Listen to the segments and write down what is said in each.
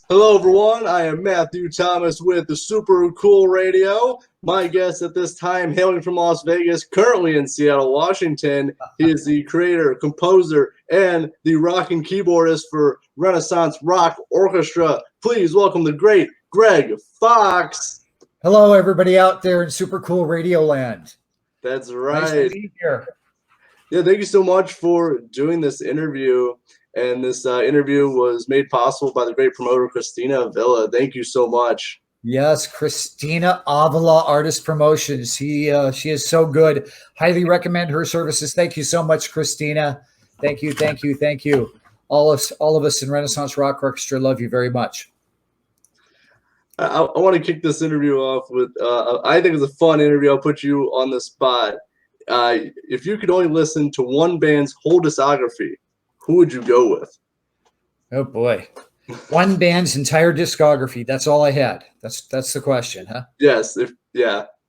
Hello, everyone. I am Matthew Thomas with the Super Cool Radio. My guest at this time, hailing from Las Vegas, currently in Seattle, Washington. He is the creator, composer, and the rocking keyboardist for Renaissance Rock Orchestra. Please welcome the great Gregg Fox. Hello, everybody out there in Super Cool Radio Land. That's right. Nice to be here. Yeah, thank you so much for doing this interview. And this interview was made possible by the great promoter, Christina Avila. Thank you so much. Yes, Christina Avila, Artist Promotions. She is so good. Highly recommend her services. Thank you so much, Christina. Thank you, thank you, thank you. All of us in Renaissance Rock Orchestra love you very much. I want to kick this interview off with, I think it's a fun interview. I'll put you on the spot. If you could only listen to one band's whole discography, who would you go with? Oh boy, one band's entire discography. That's all I had. That's the question, huh? Yes.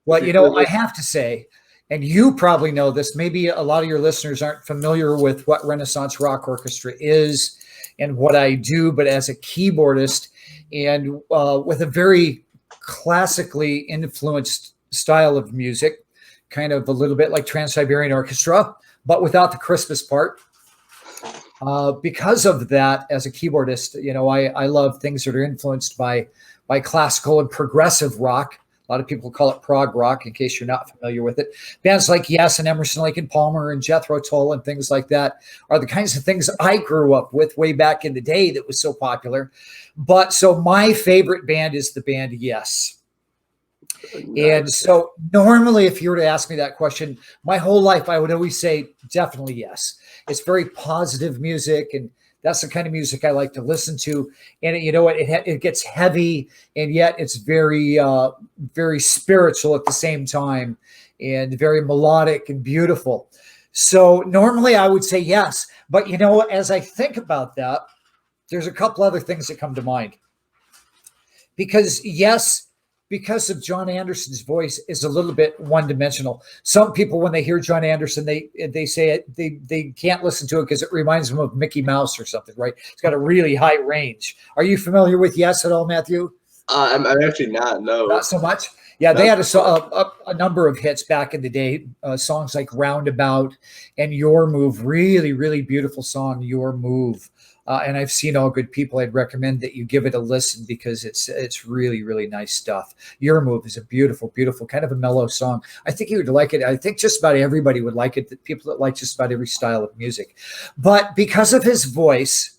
Well, I have to say, and you probably know this, maybe a lot of your listeners aren't familiar with what Renaissance Rock Orchestra is and what I do, but as a keyboardist and with a very classically influenced style of music, kind of a little bit like Trans-Siberian Orchestra, but without the Christmas part. Because of that, as a keyboardist, I love things that are influenced by classical and progressive rock. A lot of people call it prog rock, in case you're not familiar with it. Bands like Yes and Emerson, Lake and Palmer and Jethro Tull and things like that are the kinds of things I grew up with way back in the day that was so popular. But so my favorite band is the band Yes. And so normally, if you were to ask me that question, my whole life, I would always say definitely Yes. It's very positive music, and that's the kind of music I like to listen to. And it gets heavy, and yet it's very, very spiritual at the same time, and very melodic and beautiful. So normally I would say yes, but as I think about that, there's a couple other things that come to mind. Because of John Anderson's voice is a little bit one-dimensional. Some people, when they hear John Anderson, they say they can't listen to it because it reminds them of Mickey Mouse or something, right? It's got a really high range. Are you familiar with Yes at all, Matthew? I'm actually not, no. Not so much? Yeah, they had a number of hits back in the day, songs like Roundabout and Your Move, really, really beautiful song, Your Move. And I've seen All Good People. I'd recommend that you give it a listen because it's really, really nice stuff. Your Move is a beautiful, beautiful, kind of a mellow song. I think you would like it. I think just about everybody would like it, people that like just about every style of music. But because of his voice,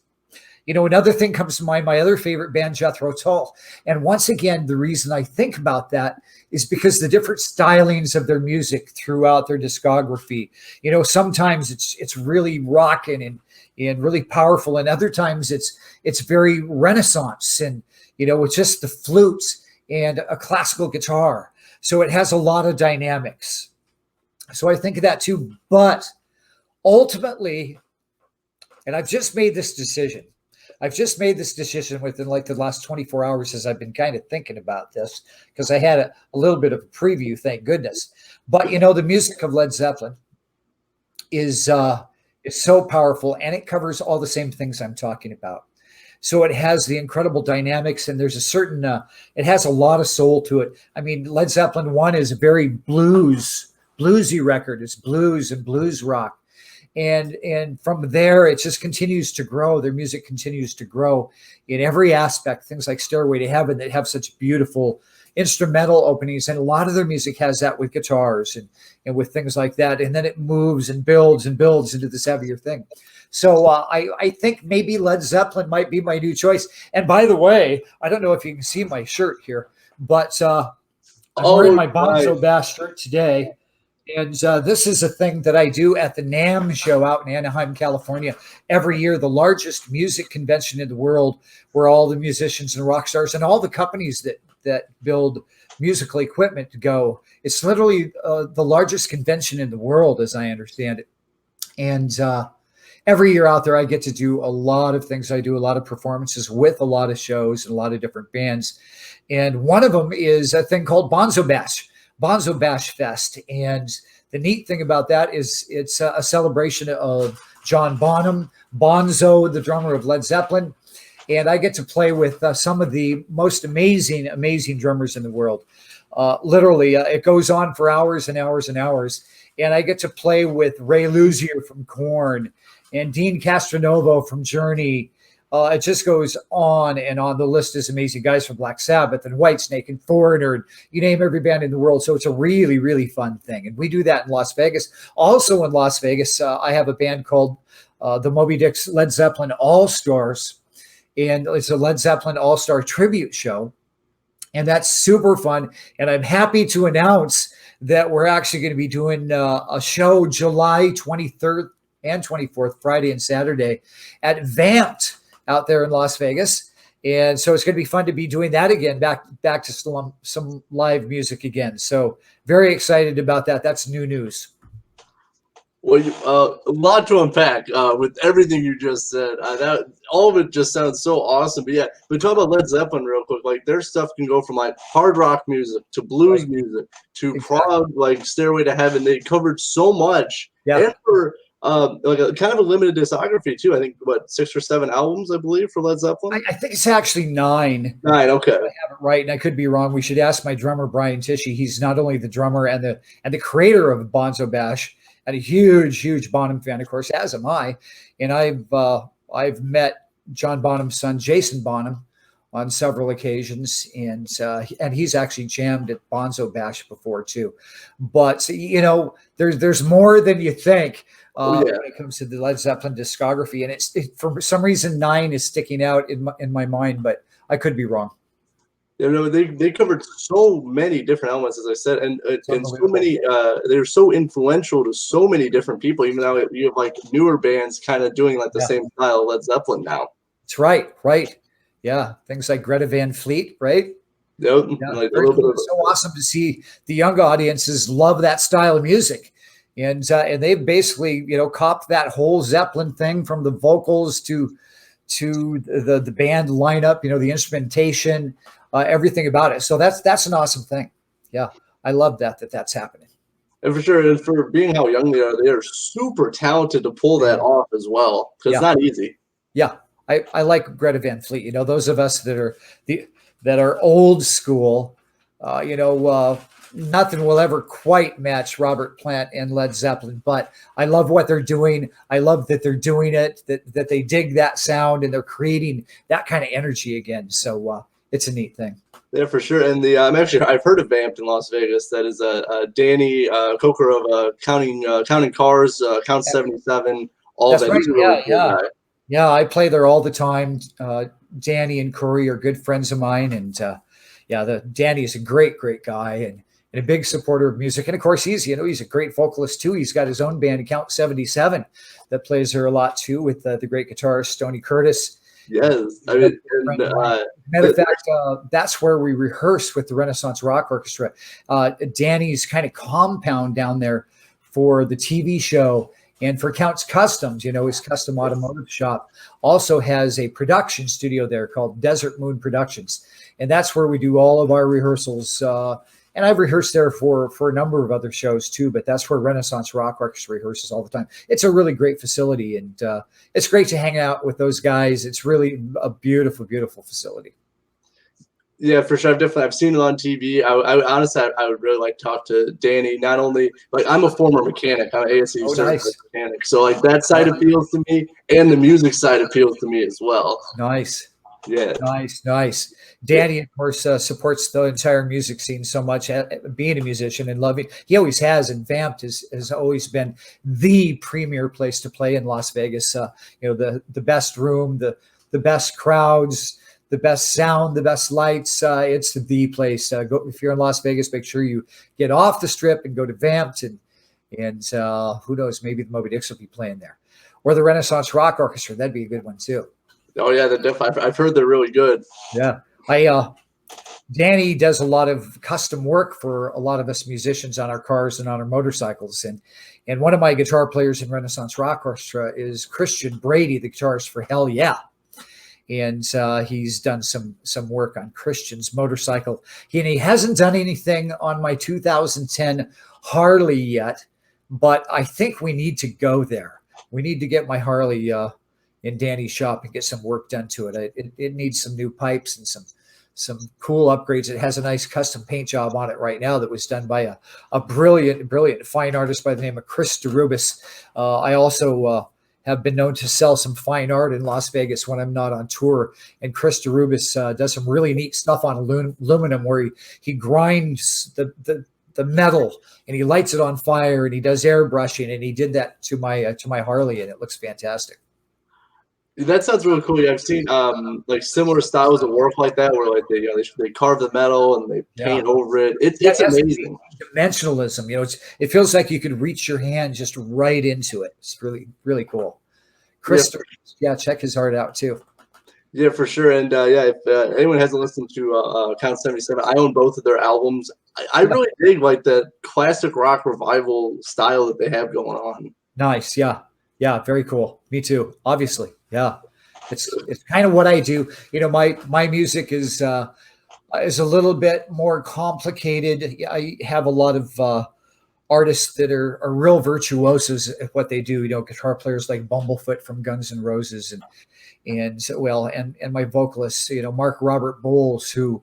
another thing comes to mind, my other favorite band, Jethro Tull. And once again, the reason I think about that is because the different stylings of their music throughout their discography. Sometimes it's really rocking and really powerful, and other times it's very Renaissance and with just the flutes and a classical guitar. So it has a lot of dynamics. So I think of that too. But ultimately, and I've just made this decision within like the last 24 hours as I've been kind of thinking about this, because I had a little bit of a preview, thank goodness. But the music of Led Zeppelin is so powerful, and it covers all the same things I'm talking about. So it has the incredible dynamics, and there's a certain, it has a lot of soul to it. I mean, Led Zeppelin 1 is a very bluesy record. It's blues and blues rock. And from there, it just continues to grow. Their music continues to grow in every aspect. Things like Stairway to Heaven that have such beautiful instrumental openings. And a lot of their music has that with guitars and with things like that. And then it moves and builds into this heavier thing. So I think maybe Led Zeppelin might be my new choice. And by the way, I don't know if you can see my shirt here, but I'm wearing my Bonzo Bass shirt today. And this is a thing that I do at the NAMM show out in Anaheim, California. Every year, the largest music convention in the world, where all the musicians and rock stars and all the companies that build musical equipment go. It's literally the largest convention in the world, as I understand it. And every year out there, I get to do a lot of things. I do a lot of performances with a lot of shows and a lot of different bands. And one of them is a thing called Bonzo Bash Fest. And the neat thing about that is it's a celebration of John Bonham, Bonzo, the drummer of Led Zeppelin. and I get to play with some of the most amazing drummers in the world. Literally, it goes on for hours and hours and hours. And I get to play with Ray Luzier from Korn and Dean Castronovo from Journey. It just goes on and on. The list is amazing. Guys from Black Sabbath and Whitesnake and Foreigner, and you name every band in the world. So it's a really, really fun thing. And we do that in Las Vegas. Also in Las Vegas, I have a band called the Moby Dick's Led Zeppelin All-Stars. And it's a Led Zeppelin All-Star tribute show. And that's super fun. And I'm happy to announce that we're actually going to be doing a show July 23rd and 24th, Friday and Saturday, at Vamped out there in Las Vegas. And so it's going to be fun to be doing that again, back to some live music again. So very excited about that. That's new news. Well, a lot to unpack with everything you just said. That all of it just sounds so awesome. But yeah, we talk about Led Zeppelin real quick. Like their stuff can go from like hard rock music to blues music to prog, like Stairway to Heaven. They covered so much. Yeah. And for like a kind of a limited discography too. I think 6 or 7 albums, I believe, for Led Zeppelin. I think it's actually 9. 9, okay. I have it right, and I could be wrong. We should ask my drummer Brian Tichy. He's not only the drummer and the creator of Bonzo Bash, and a huge Bonham fan, of course, as am I. And I've met John Bonham's son, Jason Bonham, on several occasions, and he's actually jammed at Bonzo Bash before too. But you know, there's more than you think when it comes to the Led Zeppelin discography, and for some reason 9 is sticking out in my mind, but I could be wrong. You know, they covered so many different elements, as I said, and so many. They're so influential to so many different people. Even though you have like newer bands kind of doing like the same style of Led Zeppelin now. That's right. Yeah, things like Greta Van Fleet, right? Yep. Yeah, like it's so awesome to see the young audiences love that style of music, and they basically copped that whole Zeppelin thing from the vocals to the band lineup, the instrumentation. Everything about it. So that's an awesome thing. Yeah, I love that's happening. And for sure, and for being how young they are super talented to pull that off as well. Because it's not easy. Yeah, I like Greta Van Fleet. Those of us that are old school. Nothing will ever quite match Robert Plant and Led Zeppelin, but I love what they're doing. I love that they're doing it. That they dig that sound and they're creating that kind of energy again. So. It's a neat thing. Yeah, for sure. And I've heard of Vamped in Las Vegas. That is Danny Coker of Counting Cars, Count 77. All That's that. Right. He's a really cool guy. Yeah. I play there all the time. Danny and Curry are good friends of mine, and Danny is a great guy and a big supporter of music. And of course, he's a great vocalist too. He's got his own band, Count 77, that plays there a lot too with the great guitarist Stoney Curtis. Yes, matter of fact, that's where we rehearse with the Renaissance Rock Orchestra. Danny's kind of compound down there for the TV show and for Count's Customs, his custom automotive shop, also has a production studio there called Desert Moon Productions, and that's where we do all of our rehearsals. And I've rehearsed there for a number of other shows too, but that's where Renaissance Rock Orchestra rehearses all the time. It's a really great facility, and it's great to hang out with those guys. It's really a beautiful facility. Yeah, for sure. I've seen it on TV. I honestly, I would really like to talk to Danny. Not only I'm a former mechanic, I'm an ASU certified mechanic, so that side appeals to me, and the music side appeals to me as well. Nice. Yeah. Nice. Danny, of course, supports the entire music scene so much, being a musician and loving. He always has, and Vamped has always been the premier place to play in Las Vegas. The best room, the best crowds, the best sound, the best lights. It's the place. Go if you're in Las Vegas, make sure you get off the Strip and go to Vamped, and who knows, maybe the Moby Dicks will be playing there, or the Renaissance Rock Orchestra. That'd be a good one too. Oh yeah, I've heard they're really good. Yeah, Danny does a lot of custom work for a lot of us musicians on our cars and on our motorcycles, and one of my guitar players in Renaissance Rock Orchestra is Christian Brady, the guitarist for Hell Yeah, and he's done some work on Christian's motorcycle. He hasn't done anything on my 2010 Harley yet, but I think we need to go there. We need to get my Harley. in Danny's shop and get some work done to it. It needs some new pipes and some cool upgrades. It has a nice custom paint job on it right now that was done by a brilliant fine artist by the name of Chris DeRubis. I also have been known to sell some fine art in Las Vegas when I'm not on tour. And Chris DeRubis does some really neat stuff on aluminum where he grinds the metal and he lights it on fire and he does airbrushing, and he did that to my Harley, and it looks fantastic. That sounds really cool. Yeah, I've seen like similar styles of work like that, where like they carve the metal and they paint over it. It's amazing. Dimensionalism, it feels like you could reach your hand just right into it. It's really, really cool. Chris, check his art out too. Yeah, for sure. And if anyone hasn't listened to Count 77, I own both of their albums. I really dig like the classic rock revival style that they have going on. Nice, yeah, very cool. Me too, obviously. Yeah, it's kind of what I do. My music is a little bit more complicated. I have a lot of artists that are real virtuosos at what they do. Guitar players like Bumblefoot from Guns N' Roses, and my vocalists, Mark Robert Bowles, who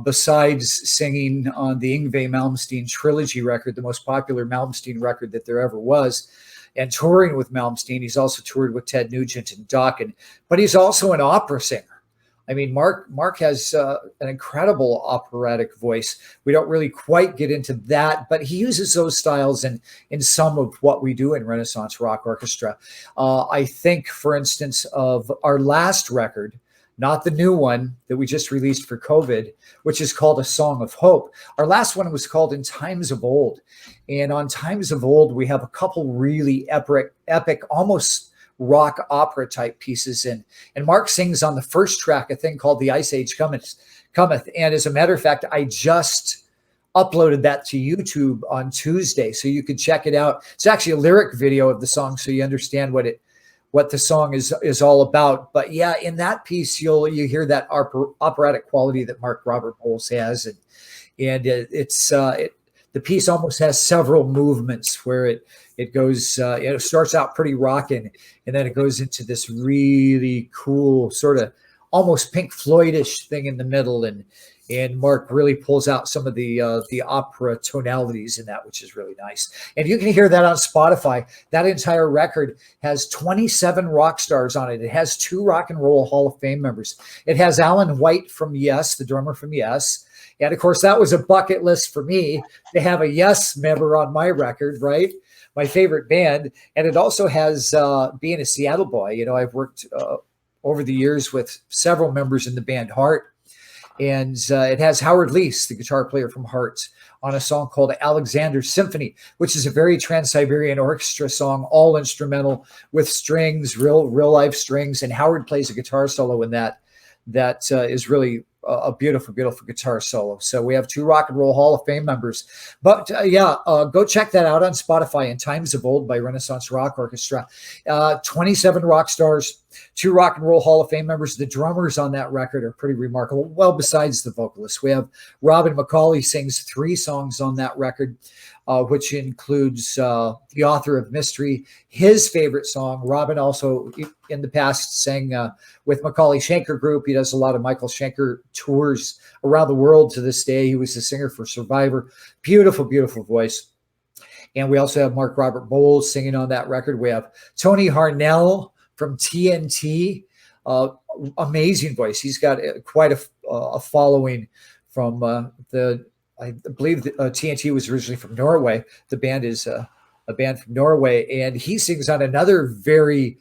besides singing on the Yngwie Malmsteen trilogy record, the most popular Malmsteen record that there ever was, and touring with Malmsteen, he's also toured with Ted Nugent and Dokken, but he's also an opera singer. I mean, Mark has an incredible operatic voice. We don't really quite get into that, but he uses those styles in some of what we do in Renaissance Rock Orchestra. I think, for instance, of our last record, not the new one that we just released for COVID, which is called A Song of Hope. Our last one was called In Times of Old. And on Times of Old, we have a couple really epic, almost rock opera type pieces. And Mark sings on the first track, a thing called The Ice Age Cometh. And as a matter of fact, I just uploaded that to YouTube on Tuesday, so you can check it out. It's actually a lyric video of the song, so you understand what the song is all about. But yeah, in that piece, you hear that operatic quality that Mark Robert Bowles has, and the piece almost has several movements where it goes. It starts out pretty rocking, and then it goes into this really cool sort of almost Pink Floyd-ish thing in the middle, and Mark really pulls out some of the opera tonalities in that, which is really nice. And you can hear that on Spotify. That entire record has 27 rock stars on it. It has 2 Rock and Roll Hall of Fame members. It has Alan White from Yes, the drummer from Yes. And of course, that was a bucket list for me to have a Yes member on my record, right? My favorite band. And it also has, being a Seattle boy, I've worked over the years with several members in the band Heart. And it has Howard Leese, the guitar player from Heart, on a song called Alexander's Symphony, which is a very Trans-Siberian Orchestra song, all instrumental with strings, real life strings. And Howard plays a guitar solo in that is really a beautiful, beautiful guitar solo. So we have 2 Rock and Roll Hall of Fame members. But go check that out on Spotify, In Times of Old by Renaissance Rock Orchestra. 27 rock stars, 2 Rock and Roll Hall of Fame members. The drummers on that record are pretty remarkable. Well, besides the vocalists, we have Robin McCauley sings 3 songs on that record, which includes the author of Mystery, his favorite song. Robin also in the past sang with Macaulay Schenker Group. He does a lot of Michael Schenker tours around the world to this day. He was the singer for Survivor. Beautiful, beautiful voice. And we also have Mark Robert Bowles singing on that record. We have Tony Harnell from TNT. Amazing voice. He's got quite a following from I believe TNT was originally from Norway. The band is a band from Norway, and he sings on another very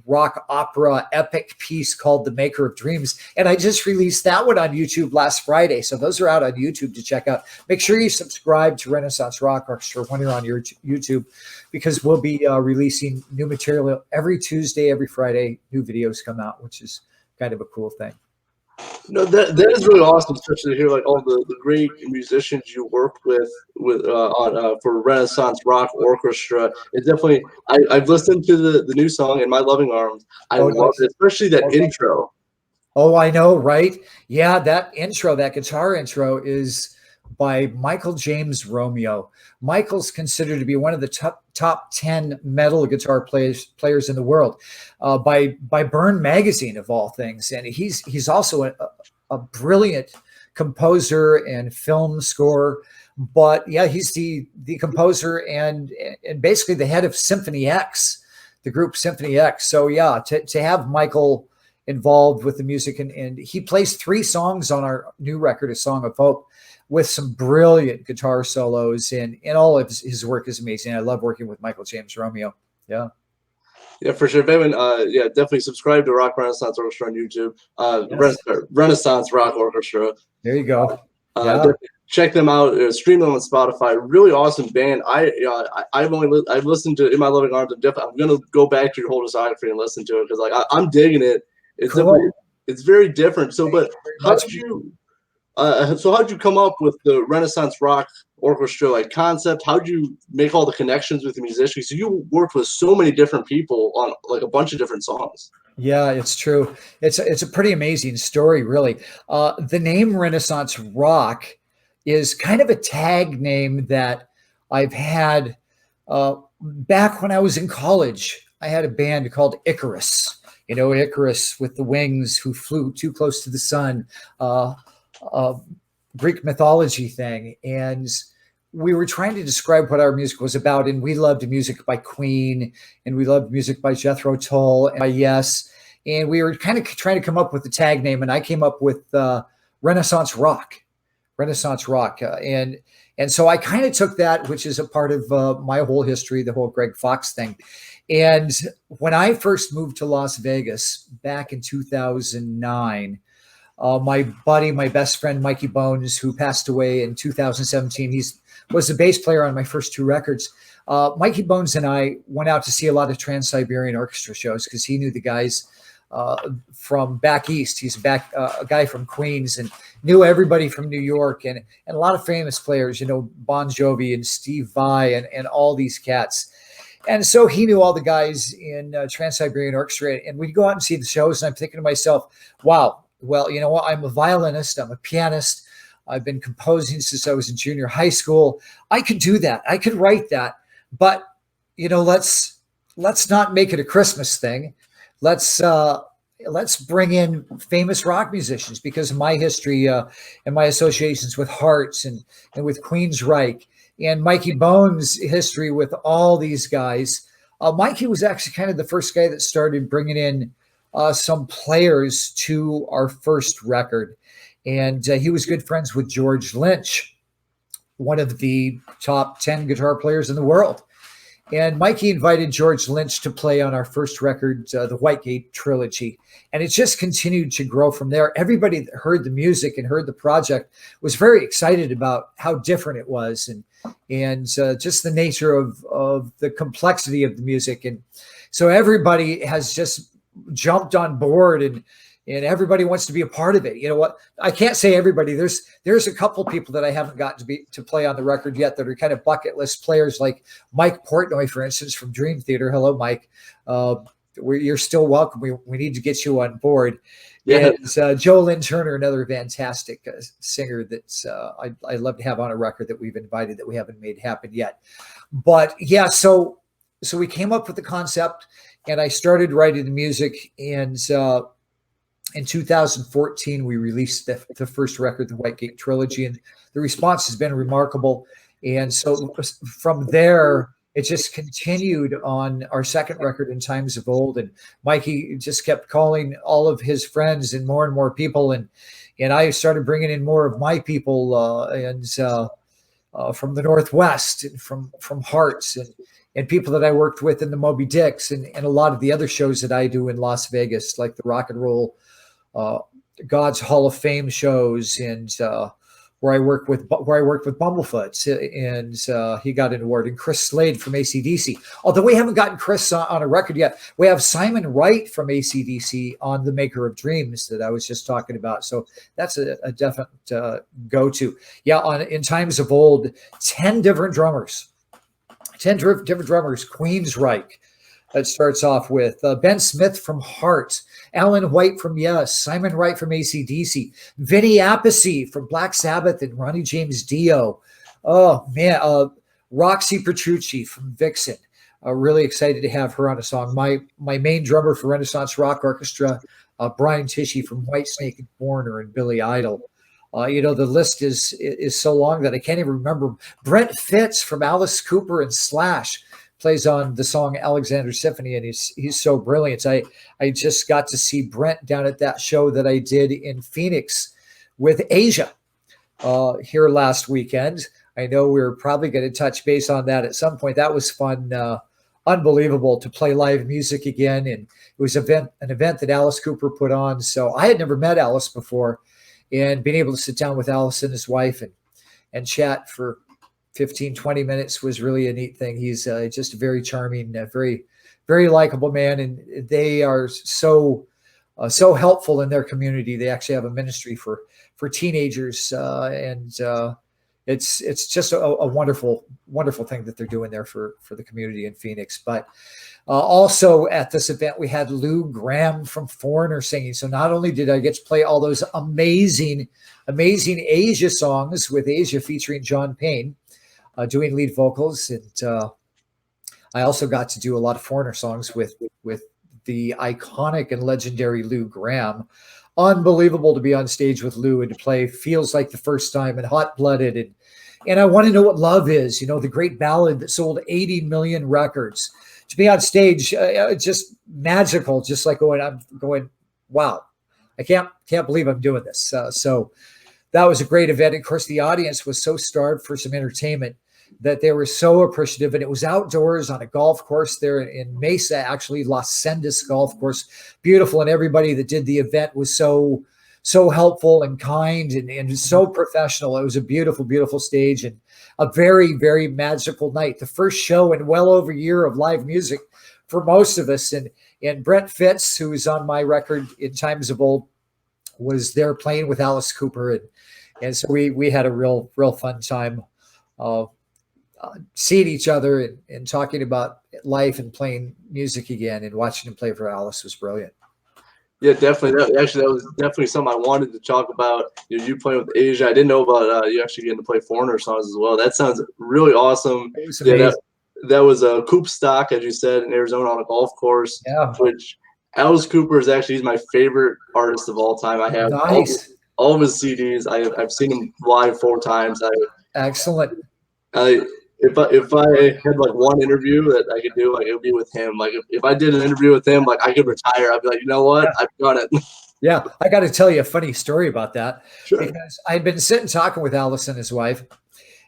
rock opera epic piece called The Maker of Dreams. And I just released that one on YouTube last Friday. So those are out on YouTube to check out. Make sure you subscribe to Renaissance Rock Orchestra when you're on your YouTube, because we'll be releasing new material every Tuesday, every Friday. New videos come out, which is kind of a cool thing. No, that is really awesome, especially to hear like all the great musicians you worked with for Renaissance Rock Orchestra. It's definitely I've listened to the new song In My Lovin Arms. I love it, especially that intro. Oh, I know, right? Yeah, that intro, that guitar intro is by Michael James Romeo. Michael's considered to be one of the top 10 metal guitar players in the world by Burn Magazine, of all things. And he's also a brilliant composer and film scorer. But yeah, he's the composer and basically the head of Symphony X, the group Symphony X. So yeah, to have Michael involved with the music, and he plays 3 songs on our new record, A Song of Hope, with some brilliant guitar solos, and all of his work is amazing. I love working with Michael James Romeo. Yeah. Yeah, for sure. If anyone, definitely subscribe to Rock Renaissance Orchestra on YouTube. Yes. Renaissance Rock Orchestra. There you go. Check them out. Stream them on Spotify. Really awesome band. I've listened to In My Lovin Arms. I'm gonna go back to your whole discography and listen to it because like I'm digging it. It's cool. It's very different. So, but how did you? So how'd you come up with the Renaissance Rock Orchestra like concept? How'd you make all the connections with the musicians? So you worked with so many different people on like a bunch of different songs. Yeah, it's true. It's a pretty amazing story, really. The name Renaissance Rock is kind of a tag name that I've had back when I was in college. I had a band called Icarus. You know, Icarus with the wings who flew too close to the sun. Greek mythology thing, and we were trying to describe what our music was about, and we loved music by Queen, and we loved music by Jethro Tull and by Yes, and we were kind of trying to come up with the tag name, and I came up with Renaissance Rock, and so I kind of took that, which is a part of my whole history, the whole Gregg Fox thing. And when I first moved to Las Vegas back in 2009, my best friend, Mikey Bones, who passed away in 2017, was the bass player on my first 2 records. Mikey Bones and I went out to see a lot of Trans-Siberian Orchestra shows because he knew the guys from back east. He's a guy from Queens and knew everybody from New York and a lot of famous players, you know, Bon Jovi and Steve Vai and all these cats. And so he knew all the guys in Trans-Siberian Orchestra, and we'd go out and see the shows, and I'm thinking to myself, wow, well, you know what? I'm a violinist. I'm a pianist. I've been composing since I was in junior high school. I could do that. I could write that. But, you know, let's not make it a Christmas thing. Let's bring in famous rock musicians because of my history and my associations with Hearts and with Queensryche and Mikey Bones' history with all these guys. Mikey was actually kind of the first guy that started bringing in some players to our first record. And he was good friends with George Lynch, one of the top 10 guitar players in the world. And Mikey invited George Lynch to play on our first record, the Whitegate Trilogy. And it just continued to grow from there. Everybody that heard the music and heard the project was very excited about how different it was and just the nature of the complexity of the music. And so everybody has just jumped on board and everybody wants to be a part of it. You know what? I can't say everybody. There's a couple people that I haven't gotten to play on the record yet that are kind of bucket list players, like Mike Portnoy, for instance, from Dream Theater. Hello, Mike. You're still welcome. We need to get you on board. Yeah. And Joe Lynn Turner, another fantastic singer that's I'd love to have on a record that we've invited that we haven't made happen yet. But yeah, so we came up with the concept, and I started writing the music, and in 2014, we released the first record, the Whitegate Trilogy, and the response has been remarkable. And so from there, it just continued on our second record, In Times of Old. And Mikey just kept calling all of his friends and more people. And I started bringing in more of my people from the Northwest and from Hearts and people that I worked with in the Moby Dicks and a lot of the other shows that I do in Las Vegas, like the Rock and Roll God's Hall of Fame shows, and where I worked with Bumblefoot, and he got an award, and Chris Slade from AC/DC. Although we haven't gotten Chris on a record yet, we have Simon Wright from AC/DC on The Maker of Dreams that I was just talking about. So that's a definite go-to. Yeah, on In Times of Old, 10 different drummers, Queensryche, That starts off with Ben Smith from Heart, Alan White from Yes, Simon Wright from AC/DC, Vinny Appice from Black Sabbath, and Ronnie James Dio. Oh, man. Roxy Petrucci from Vixen. Really excited to have her on a song. My main drummer for Renaissance Rock Orchestra, Brian Tichy from Whitesnake and Foreigner and Billy Idol. The list is so long that I can't even remember. Brent Fitz from Alice Cooper and Slash plays on the song Alexander Symphony, and he's so brilliant. I just got to see Brent down at that show that I did in Phoenix with Asia here last weekend. I know we're probably going to touch base on that at some point. That was fun, unbelievable to play live music again, and it was an event that Alice Cooper put on. So I had never met Alice before, and being able to sit down with Alice and his wife and chat for 15, 20 minutes was really a neat thing. He's just a very charming, very, very likable man. And they are so helpful in their community. They actually have a ministry for teenagers. It's just a wonderful, wonderful thing that they're doing there for the community in Phoenix. But also at this event, we had Lou Gramm from Foreigner singing. So not only did I get to play all those amazing, amazing Asia songs with Asia featuring John Payne, doing lead vocals, and I also got to do a lot of Foreigner songs with the iconic and legendary Lou Gramm. Unbelievable to be on stage with Lou and to play Feels Like the First Time and Hot Blooded, and I Want to Know What Love Is, the great ballad that sold 80 million records. To be on stage, just magical, just like I'm going, wow, I can't believe I'm doing this. So that was a great event. Of course, the audience was so starved for some entertainment that they were so appreciative. And it was outdoors on a golf course there in Mesa, actually, Las Sendas golf course. Beautiful. And everybody that did the event was so helpful and kind and so professional. It was a beautiful, beautiful stage and a very, very magical night. The first show in well over a year of live music for most of us. And Brent Fitz, who is on my record In Times of Old, was there playing with Alice Cooper. And so we had a real fun time seeing each other and talking about life and playing music again, and watching him play for Alice was brilliant. Yeah, definitely. That was definitely something I wanted to talk about. You playing with Asia. I didn't know about you actually getting to play Foreigner songs as well. That sounds really awesome. It was amazing. That was a Coopstock, as you said, in Arizona on a golf course. Yeah. Which Alice Cooper is actually my favorite artist of all time. I have all of his CDs. I've seen him live 4 times. Excellent. If I had like one interview that I could do, like it would be with him. Like if I did an interview with him, like I could retire. I'd be like, you know what? I've done it. Yeah, I got to tell you a funny story about that. Sure. Because I'd been sitting talking with Alice and his wife,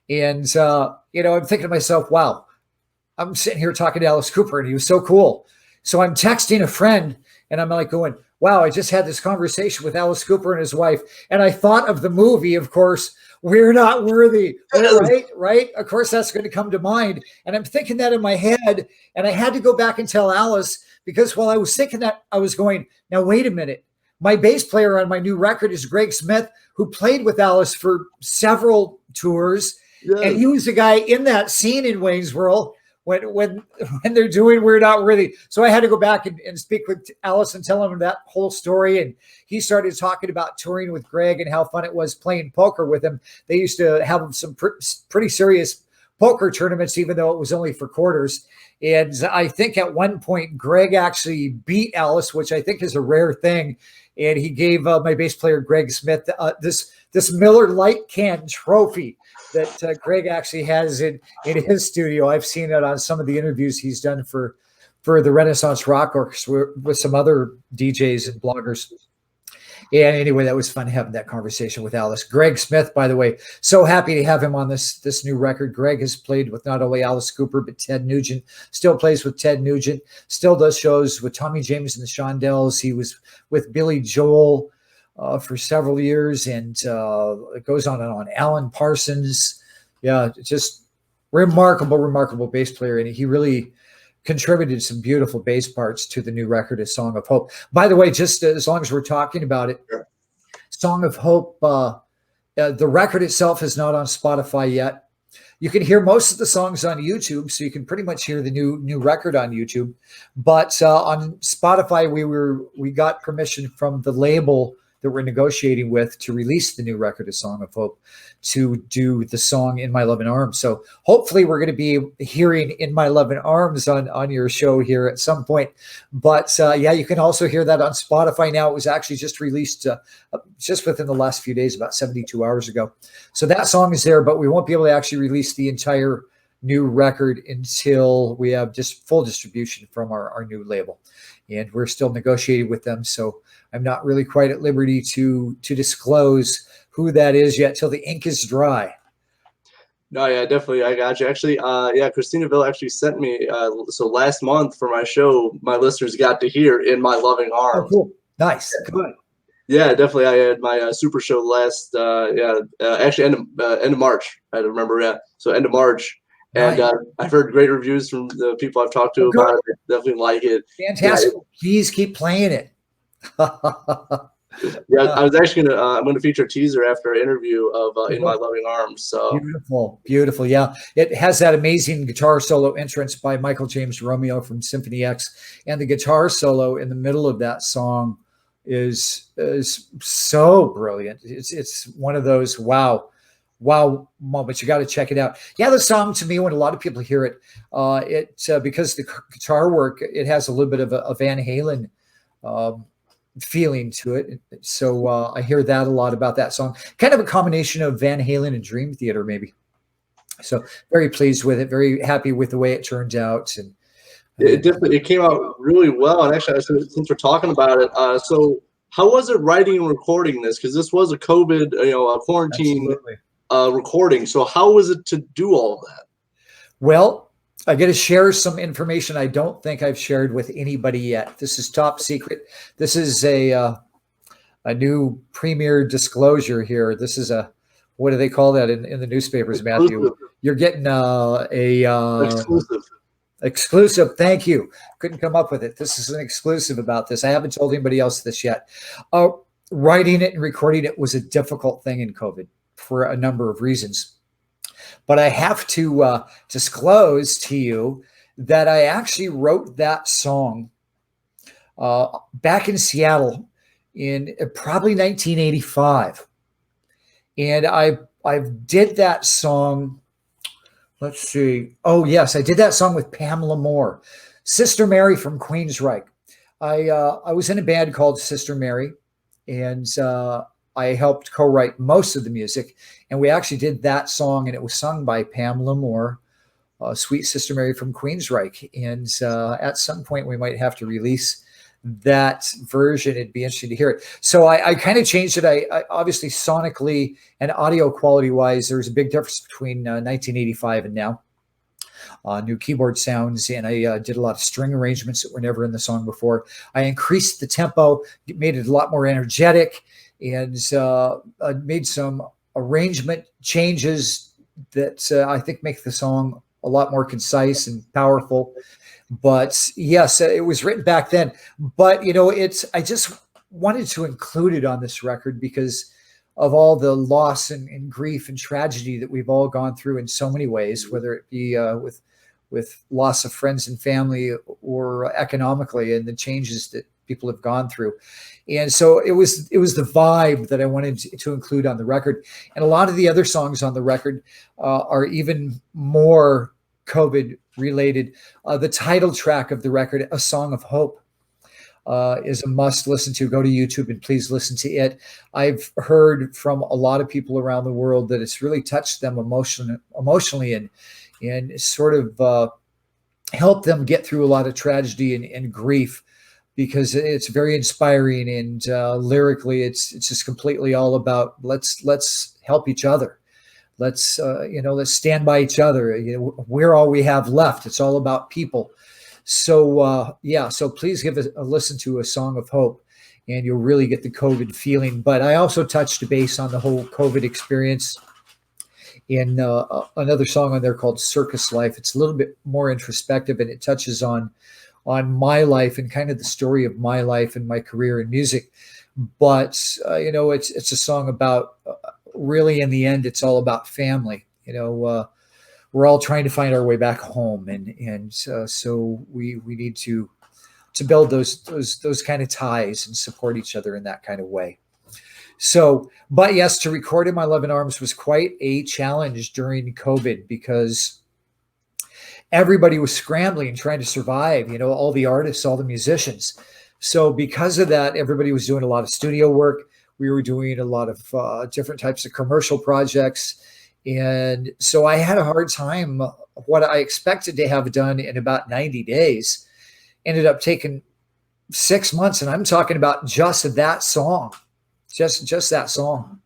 and I'm thinking to myself, wow, I'm sitting here talking to Alice Cooper, and he was so cool. So I'm texting a friend, and I'm like going, wow, I just had this conversation with Alice Cooper and his wife, and I thought of the movie, of course, We're Not Worthy, right? Of course, that's going to come to mind. And I'm thinking that in my head, and I had to go back and tell Alice, because while I was thinking that, I was going, now, wait a minute. My bass player on my new record is Greg Smith, who played with Alice for several tours. Yes. And he was the guy in that scene in Wayne's World when they're doing We're Not Worthy. So I had to go back and speak with Alice and tell him that whole story. And he started talking about touring with Greg and how fun it was playing poker with him. They used to have some pretty serious poker tournaments, even though it was only for quarters. And I think at one point, Greg actually beat Alice, which I think is a rare thing. And he gave my bass player, Greg Smith, this Miller Lite can trophy that Greg actually has in his studio. I've seen it on some of the interviews he's done for the Renaissance Rock Orchestra with some other DJs and bloggers. And anyway, that was fun having that conversation with Alice. Greg Smith, by the way, so happy to have him on this new record. Greg has played with not only Alice Cooper, but Ted Nugent, still plays with Ted Nugent, still does shows with Tommy James and the Shondells. He was with Billy Joel for several years, and it goes on and on. Alan Parsons, yeah, just remarkable bass player, and he really contributed some beautiful bass parts to the new record, A Song of Hope. By the way, just as long as we're talking about it, Song of Hope, the record itself is not on Spotify yet. You can hear most of the songs on YouTube, so you can pretty much hear the new record on YouTube. But on Spotify, we got permission from the label that we're negotiating with to release the new record, A Song of Hope, to do the song In My Lovin Arms. So hopefully we're going to be hearing In My Lovin Arms on your show here at some point. But yeah, you can also hear that on Spotify now. It was actually just released just within the last few days, about 72 hours ago. So that song is there, but we won't be able to actually release the entire new record until we have just full distribution from our new label. And we're still negotiating with them. So I'm not really quite at liberty to disclose who that is yet till the ink is dry. No, yeah, definitely. I got you. Actually, yeah, Christina Avila actually sent me, so last month for my show, my listeners got to hear In My Loving Arms. Oh, cool. Nice. Good. Yeah, definitely. I had my super show last, actually end of March. I remember, yeah. So end of March. And Nice. I've heard great reviews from the people I've talked to about it. They definitely like it. Fantastic. Yeah, please keep playing it. Yeah, I was actually I'm gonna feature a teaser after an interview of In My Loving Arms. So beautiful, beautiful. Yeah, it has that amazing guitar solo entrance by Michael James Romeo from Symphony X, and the guitar solo in the middle of that song is so brilliant. It's one of those wow moments. You got to check it out. Yeah, the song, to me, when a lot of people hear it, because the guitar work, it has a little bit of a Van Halen feeling to it. So I hear that a lot about that song. Kind of a combination of Van Halen and Dream Theater, maybe. So very pleased with it. Very happy with the way it turned out. And it came out really well. And actually, since we're talking about it, so how was it writing and recording this? Because this was a COVID, a quarantine recording. So how was it to do all of that? Well, I got to share some information I don't think I've shared with anybody yet. This is top secret. This is a new premier disclosure here. This is what do they call that in the newspapers, Matthew? Exclusive. You're getting a exclusive. Thank you. Couldn't come up with it. This is an exclusive about this. I haven't told anybody else this yet. Writing it and recording it was a difficult thing in COVID for a number of reasons. But I have to disclose to you that I actually wrote that song back in Seattle in probably 1985. And I did that song. Let's see. Oh, yes, I did that song with Pamela Moore, Sister Mary from Queensryche. I was in a band called Sister Mary, and I helped co-write most of the music, and we actually did that song, and it was sung by Pamela Moore, Sweet Sister Mary from Queensryche. And at some point, we might have to release that version. It'd be interesting to hear it. So I kind of changed it. I obviously sonically and audio quality wise, there's a big difference between 1985 and now. New keyboard sounds, and I did a lot of string arrangements that were never in the song before. I increased the tempo, made it a lot more energetic, and made some arrangement changes that I think make the song a lot more concise and powerful. But yes, it was written back then. But I just wanted to include it on this record because of all the loss and grief and tragedy that we've all gone through in so many ways, whether it be with loss of friends and family or economically, and the changes that people have gone through. And so it was the vibe that I wanted to include on the record. And a lot of the other songs on the record are even more COVID related. The title track of the record, A Song of Hope, is a must listen to. Go to YouTube and please listen to it. I've heard from a lot of people around the world that it's really touched them emotionally and sort of helped them get through a lot of tragedy and grief, because it's very inspiring, and lyrically it's just completely all about let's help each other. Let's stand by each other. We're all we have left. It's all about people. So so please give a listen to A Song of Hope, and you'll really get the COVID feeling. But I also touched base on the whole COVID experience in another song on there called Circus Life. It's a little bit more introspective, and it touches on my life and kind of the story of my life and my career in music. But it's a song about really, in the end, it's all about family. we're all trying to find our way back home, and so we need to build those kind of ties and support each other in that kind of way. So, but yes, to record In My Lovin Arms was quite a challenge during COVID, because everybody was scrambling, trying to survive, all the artists, all the musicians. So because of that, everybody was doing a lot of studio work. We were doing a lot of different types of commercial projects. And so I had a hard time. What I expected to have done in about 90 days ended up taking 6 months. And I'm talking about just that song. Just that song.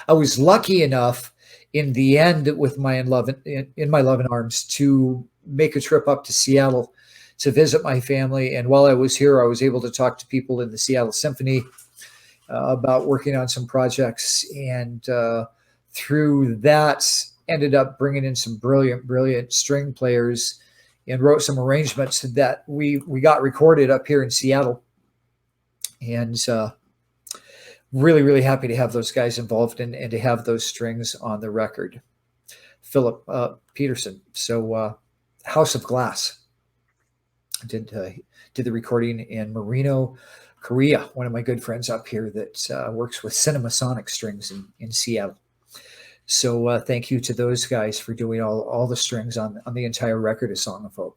I was lucky enough in the end with In My Lovin Arms to make a trip up to Seattle to visit my family. And while I was here, I was able to talk to people in the Seattle Symphony about working on some projects. And through that, ended up bringing in some brilliant string players and wrote some arrangements that we got recorded up here in Seattle. And really happy to have those guys involved and to have those strings on the record. Philip Peterson. So House of Glass did the recording in Marino, Korea. One of my good friends up here that works with Cinemasonic Strings in Seattle. So thank you to those guys for doing all the strings on the entire record of Song of Hope.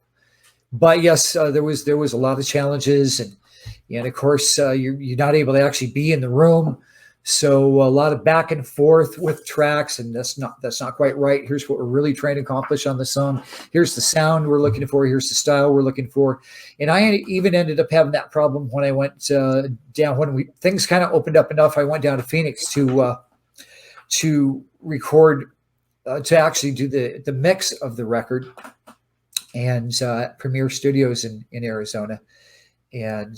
But yes, there was a lot of challenges, and of course you're not able to actually be in the room, so a lot of back and forth with tracks, and that's not quite right. Here's what we're really trying to accomplish on the song. Here's the sound we're looking for. Here's the style we're looking for. And I even ended up having that problem when I went down, when things kind of opened up enough. I went down to Phoenix to record, to actually do the mix of the record, and at Premier Studios in Arizona. And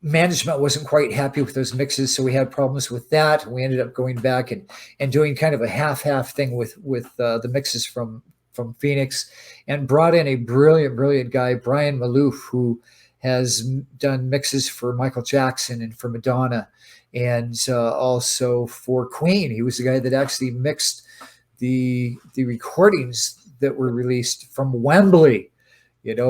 management wasn't quite happy with those mixes, so we had problems with that. We ended up going back and doing kind of a half thing with the mixes from Phoenix, and brought in a brilliant guy, Brian Malouf, who has done mixes for Michael Jackson and for Madonna, and also for Queen. He was the guy that actually mixed the recordings that were released from Wembley,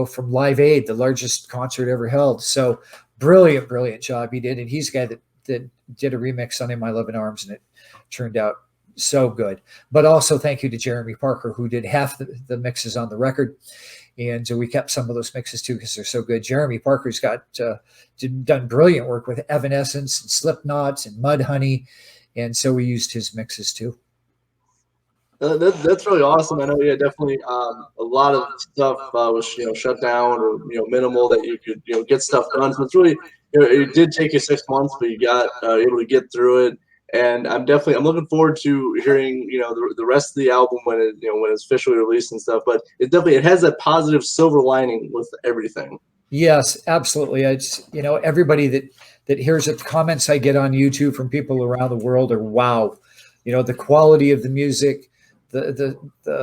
from Live Aid, the largest concert ever held. So brilliant job he did. And he's the guy that did a remix on In My Lovin Arms, and it turned out so good. But also thank you to Jeremy Parker, who did half the mixes on the record. And so we kept some of those mixes too, because they're so good. Jeremy Parker's done brilliant work with Evanescence and Slipknot and Mudhoney. And so we used his mixes too. That's really awesome. I know, definitely a lot of stuff was shut down or minimal that you could get stuff done. So it's really it did take you 6 months, but you got able to get through it. And I'm looking forward to hearing the rest of the album when it's officially released and stuff. But it has that positive silver lining with everything. Yes, absolutely. It's everybody that hears it, the comments I get on YouTube from people around the world are wow. The quality of the music, the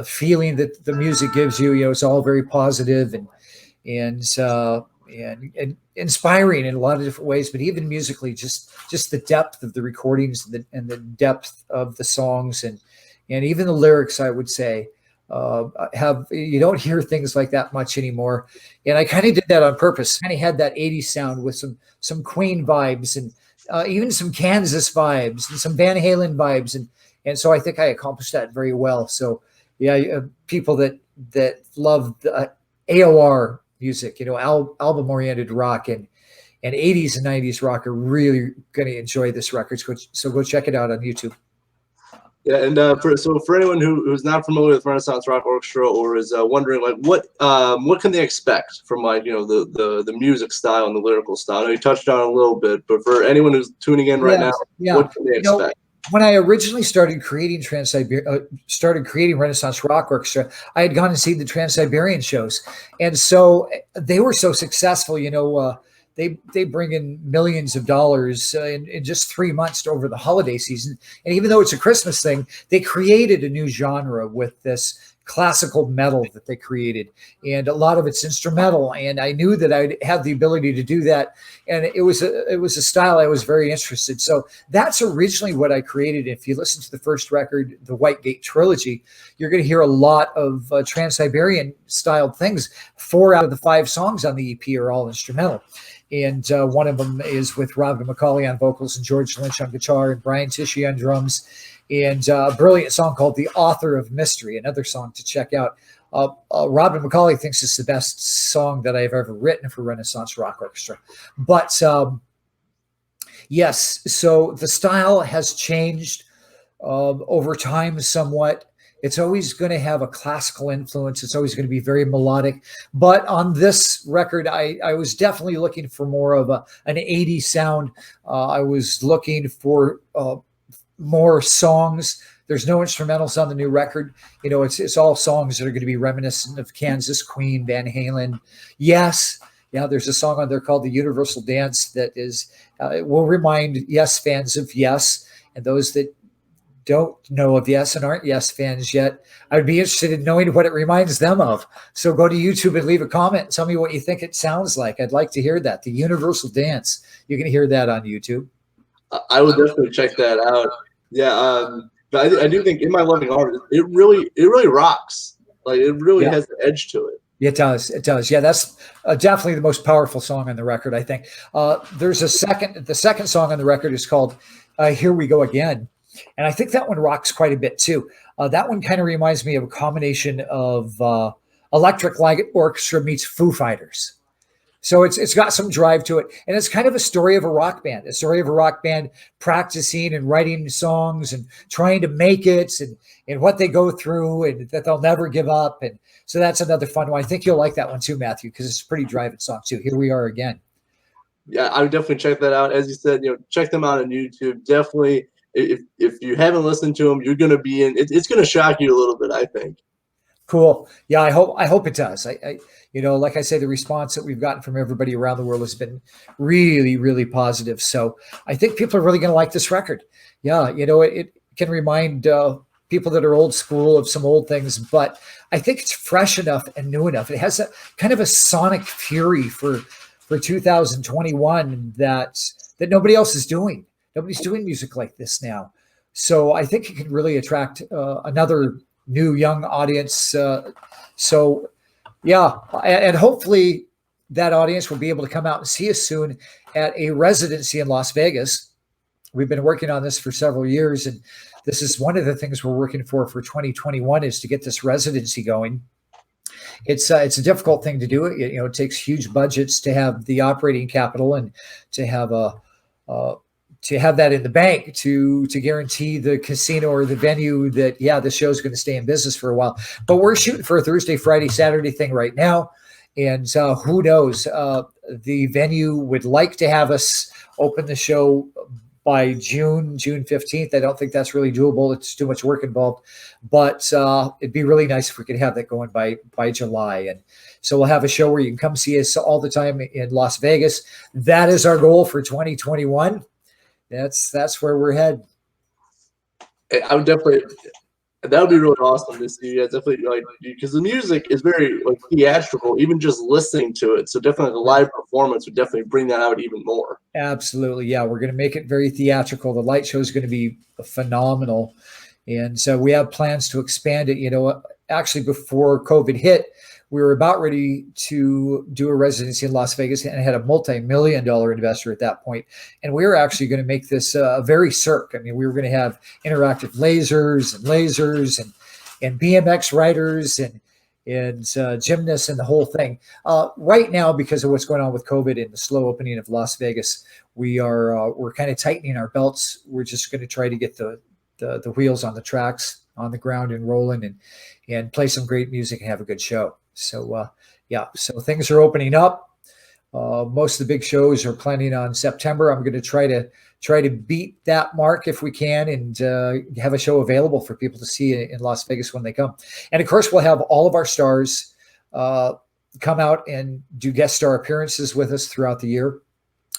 feeling that the music gives you, it's all very positive and inspiring in a lot of different ways. But even musically, just the depth of the recordings and the depth of the songs and even the lyrics, I would say, you don't hear things like that much anymore. And I kind of did that on purpose. Kind of had that 80s sound with some Queen vibes and even some Kansas vibes and some Van Halen vibes, and so I think I accomplished that very well. So yeah, people that love the AOR music, album-oriented rock and 80s and 90s rock are really going to enjoy this record. So go check it out on YouTube. Yeah, and for anyone who's not familiar with Renaissance Rock Orchestra or is wondering what can they expect from the music style and the lyrical style? I know you touched on it a little bit, but for anyone who's tuning in right now, what can they expect? When I originally started creating Renaissance Rock Orchestra, I had gone and seen the Trans-Siberian shows, and so they were so successful. They bring in millions of dollars in just 3 months over the holiday season. And even though it's a Christmas thing, they created a new genre with this classical metal that they created, and a lot of it's instrumental. And I knew that I'd have the ability to do that, and it was a style I was very interested. So that's originally what I created. If you listen to the first record, the White Gate Trilogy, you're going to hear a lot of Trans-Siberian styled things. 4 out of the 5 songs on the EP are all instrumental. And one of them is with Robin McCauley on vocals and George Lynch on guitar and Brian Tichy on drums. And a brilliant song called The Author of Mystery, another song to check out. Robin McCauley thinks it's the best song that I've ever written for Renaissance Rock Orchestra. But yes, so the style has changed over time somewhat. It's always going to have a classical influence. It's always going to be very melodic. But on this record, I was definitely looking for more of an 80s sound. I was looking for more songs. There's no instrumentals on the new record. You know, it's all songs that are going to be reminiscent of Kansas, Queen, Van Halen. Yes. Yeah, there's a song on there called The Universal Dance that is will remind Yes fans of Yes, and those that don't know of Yes and aren't Yes fans yet, I'd be interested in knowing what it reminds them of. So go to YouTube and leave a comment and tell me what you think it sounds like. I'd like to hear that. The Universal Dance. You can hear that on YouTube. I would definitely check that out. Yeah, but I do think In My Lovin Arms, it really rocks. Like, it really has an edge to it. It does. It does. Yeah, that's definitely the most powerful song on the record, I think. There's the second song on the record is called Here We Go Again. And I think that one rocks quite a bit too. That one kind of reminds me of a combination of Electric Light Orchestra meets Foo Fighters. So it's got some drive to it. And it's kind of a story of a rock band, practicing and writing songs and trying to make it and what they go through and that they'll never give up. And so that's another fun one. I think you'll like that one too, Matthew, because it's a pretty driving song too. Here We Are Again. Yeah, I would definitely check that out. As you said, check them out on YouTube. Definitely. If you haven't listened to them, you're going to be in. It's going to shock you a little bit, I think. Cool. Yeah, I hope it does. I like I say, the response that we've gotten from everybody around the world has been really, really positive. So I think people are really going to like this record. Yeah, it can remind people that are old school of some old things, but I think it's fresh enough and new enough. It has a kind of a sonic fury for 2021 that nobody else is doing. Nobody's doing music like this now. So I think it can really attract another new young audience. So yeah, and hopefully that audience will be able to come out and see us soon at a residency in Las Vegas. We've been working on this for several years, and this is one of the things we're working for 2021 is to get this residency going. It's a difficult thing to do. It takes huge budgets to have the operating capital and to have that in the bank to guarantee the casino or the venue that, the show is going to stay in business for a while. But we're shooting for a Thursday, Friday, Saturday thing right now. And who knows? The venue would like to have us open the show by June 15th. I don't think that's really doable. It's too much work involved. But it'd be really nice if we could have that going by July. And so we'll have a show where you can come see us all the time in Las Vegas. That is our goal for 2021. That's where we're headed. I would definitely. That would be really awesome to see. Yeah, definitely, because the music is very theatrical, even just listening to it. So definitely the live performance would definitely bring that out even more. Absolutely, yeah. We're going to make it very theatrical. The light show is going to be phenomenal, and so we have plans to expand it. Actually, before COVID hit, we were about ready to do a residency in Las Vegas and had a multi-million-dollar investor at that point. And we were actually going to make this a very cirque. I mean, we were going to have interactive lasers and BMX riders and gymnasts and the whole thing. Right now, because of what's going on with COVID and the slow opening of Las Vegas, we're kind of tightening our belts. We're just going to try to get the wheels on the tracks, on the ground and rolling and play some great music and have a good show. So, so things are opening up. Most of the big shows are planning on September. I'm going to try to beat that mark if we can and have a show available for people to see in Las Vegas when they come. And of course, we'll have all of our stars come out and do guest star appearances with us throughout the year.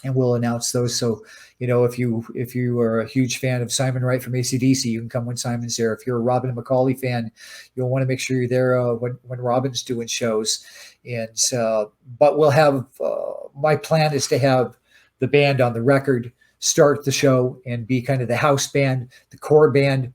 and we'll announce those. So, if you are a huge fan of Simon Wright from AC/DC, you can come when Simon's there. If you're a Robin McCauley fan, you'll want to make sure you're there when Robin's doing shows. And but we'll have my plan is to have the band on the record start the show and be kind of the house band, the core band,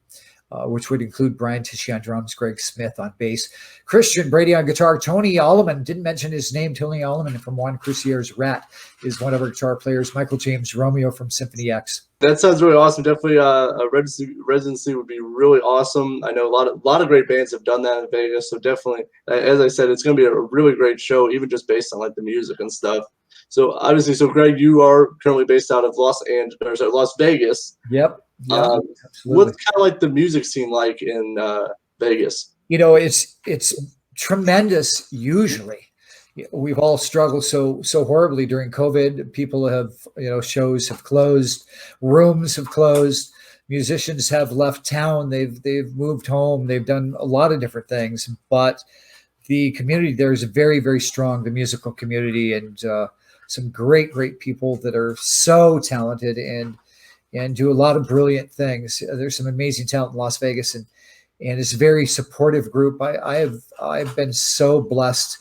which would include Brian Tichy on drums, Greg Smith on bass, Christian Brady on guitar, Tony Alleman, didn't mention his name, Tony Alleman from Juan Crucier's Rat is one of our guitar players, Michael James Romeo from Symphony X. That sounds really awesome. Definitely a residency would be really awesome. I know a lot of great bands have done that in Vegas, so definitely, as I said, it's going to be a really great show, even just based on like the music and stuff. So obviously, Greg, you are currently based out of Las Vegas. Yep. Yeah, what's kind of like the music scene like in Vegas? It's tremendous. Usually, we've all struggled so horribly during COVID. People have, shows have closed, rooms have closed, musicians have left town. They've moved home. They've done a lot of different things, but the community there is very, very strong. The musical community and some great people that are so talented and do a lot of brilliant things. There's some amazing talent in Las Vegas, and it's a very supportive group. I've been so blessed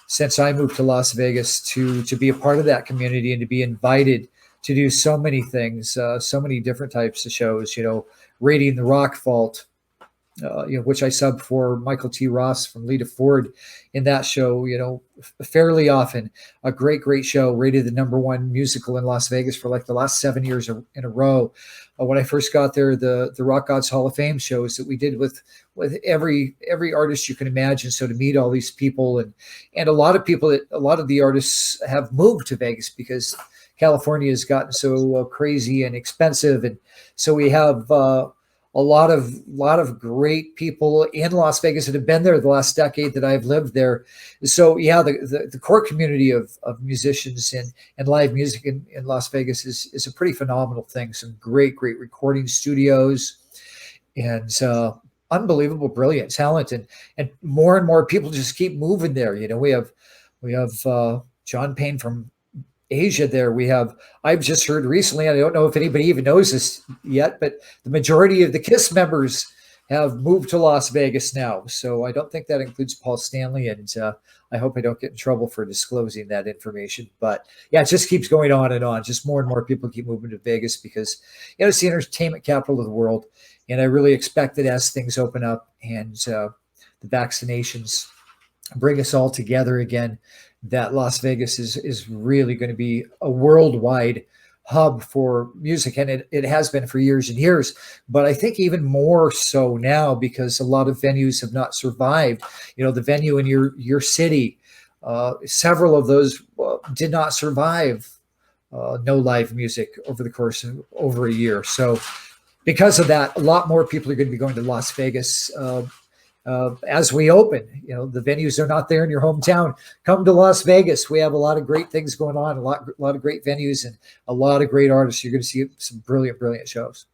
since I moved to Las Vegas to be a part of that community and to be invited to do so many things, so many different types of shows. Raiding the Rock Vault, which I sub for Michael T. Ross from Lita Ford in that show, fairly often. A great show, rated the #1 musical in Las Vegas for like the last 7 years in a row. When I first got there, the Rock Gods Hall of Fame shows that we did with every artist you can imagine. So to meet all these people and a lot of the artists have moved to Vegas because California has gotten so crazy and expensive. And so we have, a lot of great people in Las Vegas that have been there the last decade that I've lived there. So yeah, the core community of musicians and live music in Las Vegas is a pretty phenomenal thing. Some great recording studios and unbelievable, brilliant talent, and more and more people just keep moving there. We have John Payne from Asia there. I've just heard recently, I don't know if anybody even knows this yet, but the majority of the KISS members have moved to Las Vegas now. So I don't think that includes Paul Stanley, and I hope I don't get in trouble for disclosing that information. But yeah, it just keeps going on and on. Just more and more people keep moving to Vegas because it's the entertainment capital of the world. And I really expect that as things open up and the vaccinations bring us all together again, that Las Vegas is really going to be a worldwide hub for music. And it has been for years and years, but I think even more so now because a lot of venues have not survived. The venue in your city, several of those did not survive no live music over the course of over a year. So because of that, a lot more people are going to be going to Las Vegas as we open. The venues are not there in your hometown. Come to Las Vegas. We have a lot of great things going on, a lot of great venues and a lot of great artists. You're going to see some brilliant shows.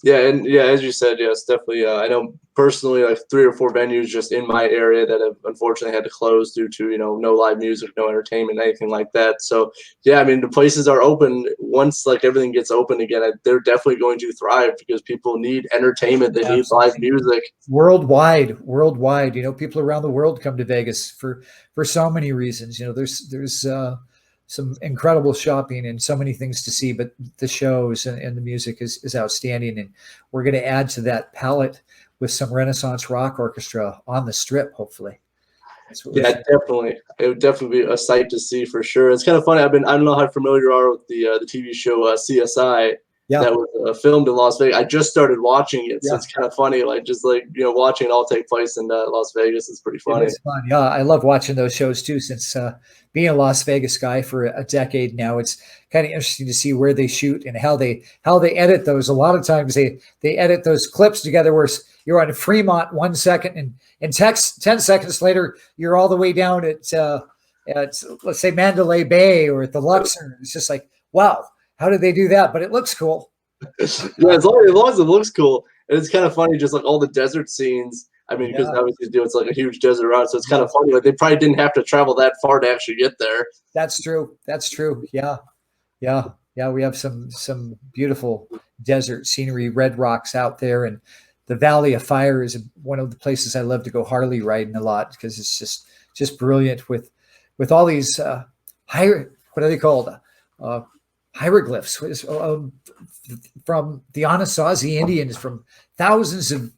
Yeah, and yeah, as you said, yes, definitely. I know personally, like 3 or 4 venues just in my area that have unfortunately had to close due to no live music, no entertainment, anything like that. So yeah, I mean the places are open once like everything gets open again. They're definitely going to thrive because people need entertainment. They need live music worldwide. People around the world come to Vegas for so many reasons. There's some incredible shopping and so many things to see, but the shows and the music is outstanding. And we're going to add to that palette with some Renaissance Rock Orchestra on the Strip, hopefully. Yeah, definitely. It would definitely be a sight to see for sure. It's kind of funny. I don't know how familiar you are with the TV show CSI. Yeah. That was filmed in Las Vegas. I just started watching it, so it's kind of funny. Like just watching it all take place in Las Vegas is pretty funny. It's fun. Yeah, I love watching those shows too. Since being a Las Vegas guy for a decade now, it's kind of interesting to see where they shoot and how they edit those. A lot of times they edit those clips together where you're on Fremont 1 second and 10 seconds later you're all the way down at let's say Mandalay Bay or at the Luxor. It's just like, wow. How did they do that? But it looks cool. Yeah, as long as it looks cool. And it's kind of funny, just like all the desert scenes. I mean, because obviously it's like a huge desert route, so it's kind of funny. Like they probably didn't have to travel that far to actually get there. That's true. Yeah. Yeah, yeah, we have some beautiful desert scenery, red rocks out there, and the Valley of Fire is one of the places I love to go Harley riding a lot because it's just brilliant with all these what are they called? Uh, Hieroglyphs from the Anasazi Indians from thousands of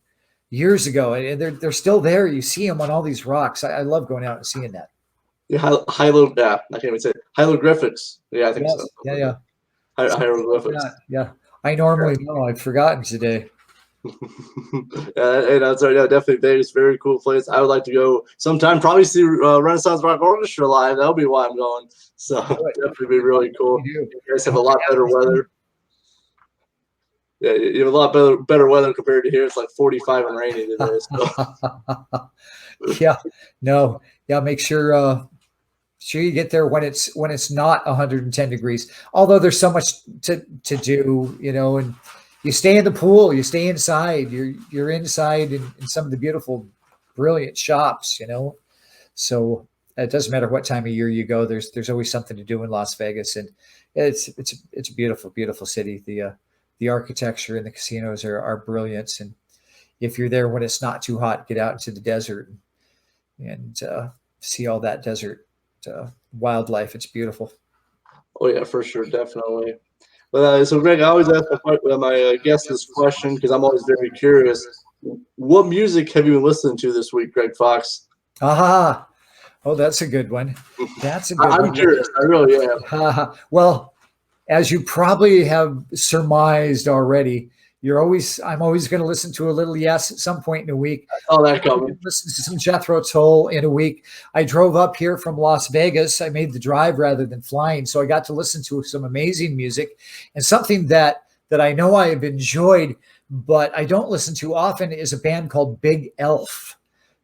years ago, and they're still there. You see them on all these rocks. I love going out and seeing that. Yeah, I can't even say it. Hieroglyphics. Yeah, I think so. Yes, yeah, yeah. Something like Hieroglyphics. that. Yeah, I normally know. I've forgotten today. And sorry, yeah, definitely Vegas, very cool place. I would like to go sometime. Probably see Renaissance Rock Orchestra live. That'll be why I'm going. So definitely be really cool. You guys have a lot better weather. Yeah, you have a lot better weather compared to here. It's like 45 and rainy today. So. Yeah, no, yeah. Make sure you get there when it's not 110 degrees. Although there's so much to do, and you stay in the pool, you stay inside. You're inside in some of the beautiful, brilliant shops. So it doesn't matter what time of year you go. There's always something to do in Las Vegas, and it's a beautiful, beautiful city. The architecture and the casinos are brilliant. And if you're there when it's not too hot, get out into the desert and see all that desert wildlife. It's beautiful. Oh yeah, for sure, definitely. But so Greg, I always ask my guests this question because I'm always very curious. What music have you been listening to this week, Gregg Fox? Aha. Oh, that's a good one. That's a good one. I'm curious. I really am. Well, as you probably have surmised already, I'm always going to listen to a little Yes at some point in a week. Oh, that coming. Listen to some Jethro Tull in a week. I drove up here from Las Vegas. I made the drive rather than flying, so I got to listen to some amazing music, and something that I know I have enjoyed, but I don't listen to often is a band called Big Elf.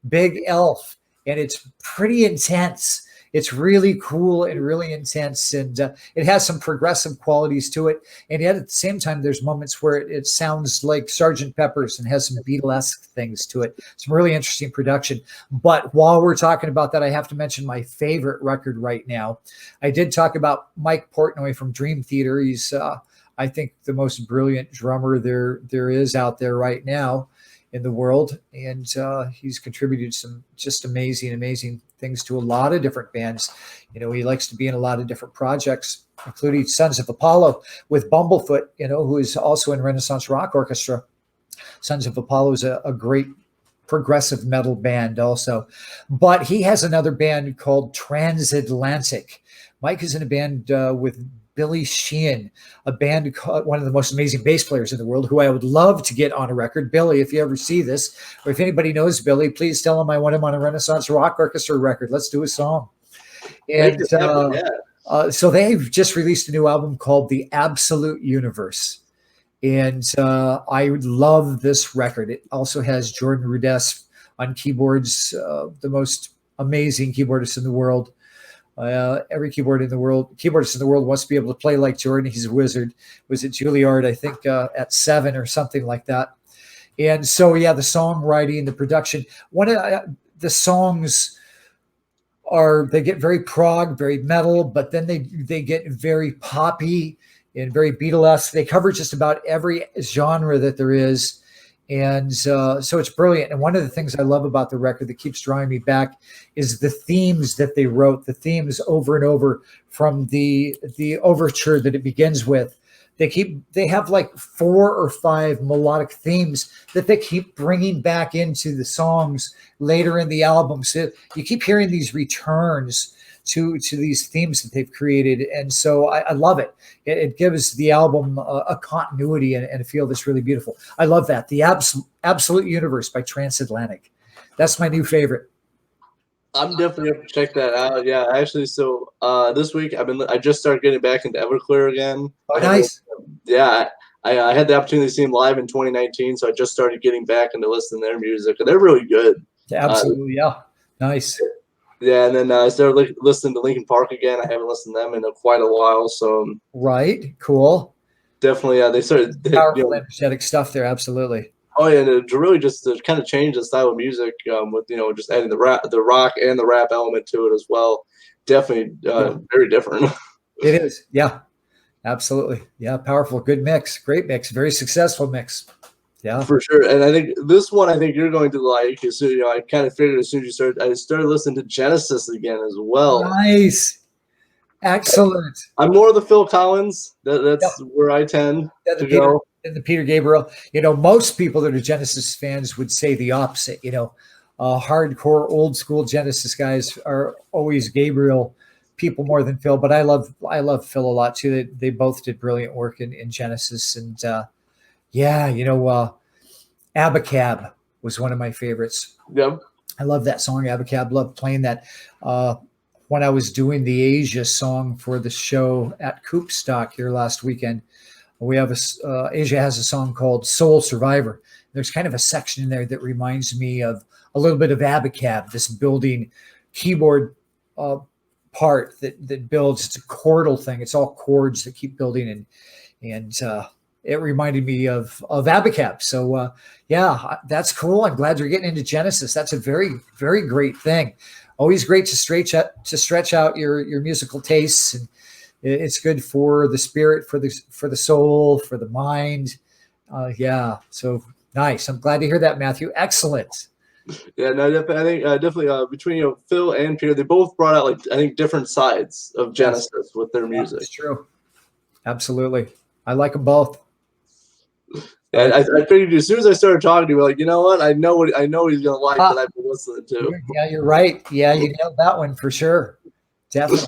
Big Elf, and it's pretty intense. It's really cool and really intense, and it has some progressive qualities to it. And yet at the same time, there's moments where it sounds like Sgt. Pepper's and has some Beatlesque things to it. Some really interesting production. But while we're talking about that, I have to mention my favorite record right now. I did talk about Mike Portnoy from Dream Theater. He's, I think, the most brilliant drummer there is out there right now in the world, and he's contributed some just amazing things to a lot of different bands. He likes to be in a lot of different projects, including Sons of Apollo with Bumblefoot, who is also in Renaissance Rock Orchestra. Sons of Apollo is a great progressive metal band also, but he has another band called Transatlantic. Mike is in a band with Billy Sheehan, a band, one of the most amazing bass players in the world, who I would love to get on a record. Billy, if you ever see this, or if anybody knows Billy, please tell him I want him on a Renaissance Rock Orchestra record. Let's do a song. And so they've just released a new album called The Absolute Universe. And I would love this record. It also has Jordan Rudess on keyboards, the most amazing keyboardist in the world. Every keyboardist in the world wants to be able to play like Jordan. He's a wizard. Was at Juilliard, I think, at 7 or something like that. And so, yeah, the songwriting, the production. One of the songs they get very prog, very metal, but then they get very poppy and very Beatlesque. They cover just about every genre that there is. And so it's brilliant. And one of the things I love about the record that keeps drawing me back is the themes that they wrote, the themes over and over from the overture that it begins with. They have like 4 or 5 melodic themes that they keep bringing back into the songs later in the album. So you keep hearing these returns to these themes that they've created. And so I love it. It gives the album a continuity and a feel that's really beautiful. I love that. The Absolute Universe by Transatlantic. That's my new favorite. I'm definitely going to check that out. Yeah, actually, so this week I just started getting back into Everclear again. Oh, nice. I had the opportunity to see them live in 2019, so I just started getting back into listening to their music, and they're really good. Absolutely, yeah. Nice. Yeah, and then I started listening to Linkin Park again. I haven't listened to them in quite a while, so right, cool. Definitely, they started powerful, energetic stuff there. Absolutely. Oh yeah, and to really just to kind of change the style of music with just adding the rock and the rap element to it as well. Definitely very different. It is, yeah. Absolutely. Yeah, powerful. Good mix. Great mix. Very successful mix. Yeah. For sure. And I think this one, I think you're going to like. So, I kind of figured as soon as you started, I started listening to Genesis again as well. Nice. Excellent. I'm more of the Phil Collins. Yep. That's where I tend Yeah, to go. the Peter Gabriel. Most people that are Genesis fans would say the opposite. Hardcore old school Genesis guys are always Gabriel people more than Phil. But I love Phil a lot too. They both did brilliant work in Genesis. And Abacab was one of my favorites. Yep. I love that song, Abacab. Love playing that. When I was doing the Asia song for the show at Coopstock here last weekend, we have Asia has a song called Soul Survivor. There's kind of a section in there that reminds me of a little bit of Abacab, this building keyboard part that builds. It's a chordal thing. It's all chords that keep building, and it reminded me of Abacab. So that's cool. I'm glad you're getting into Genesis. That's a very, very great thing. Always great to stretch out your musical tastes, and it's good for the spirit, for the soul, for the mind. So nice. I'm glad to hear that, Matthew. Excellent. Yeah, no, definitely. I think definitely between Phil and Peter, they both brought out I think different sides of Genesis with their music. That's true. Absolutely, I like them both. And I figured as soon as I started talking to you, like, you know what? I know he's gonna like that I've been listening to. Yeah, you're right. Yeah, you nailed that one for sure. Definitely.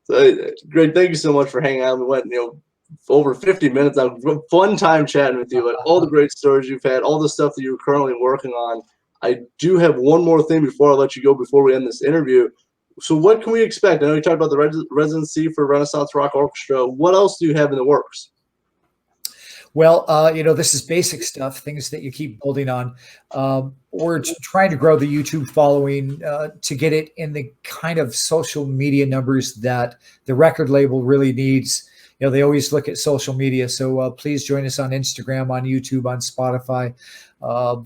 So, Greg, thank you so much for hanging out. We went, over 50 minutes. Now, fun time chatting with you. All the great stories you've had, all the stuff that you're currently working on. I do have one more thing before I let you go, before we end this interview. So what can we expect? I know you talked about the residency for Renaissance Rock Orchestra. What else do you have in the works? Well, this is basic stuff, things that you keep building on. We're trying to grow the YouTube following to get it in the kind of social media numbers that the record label really needs. They always look at social media. So please join us on Instagram, on YouTube, on Spotify.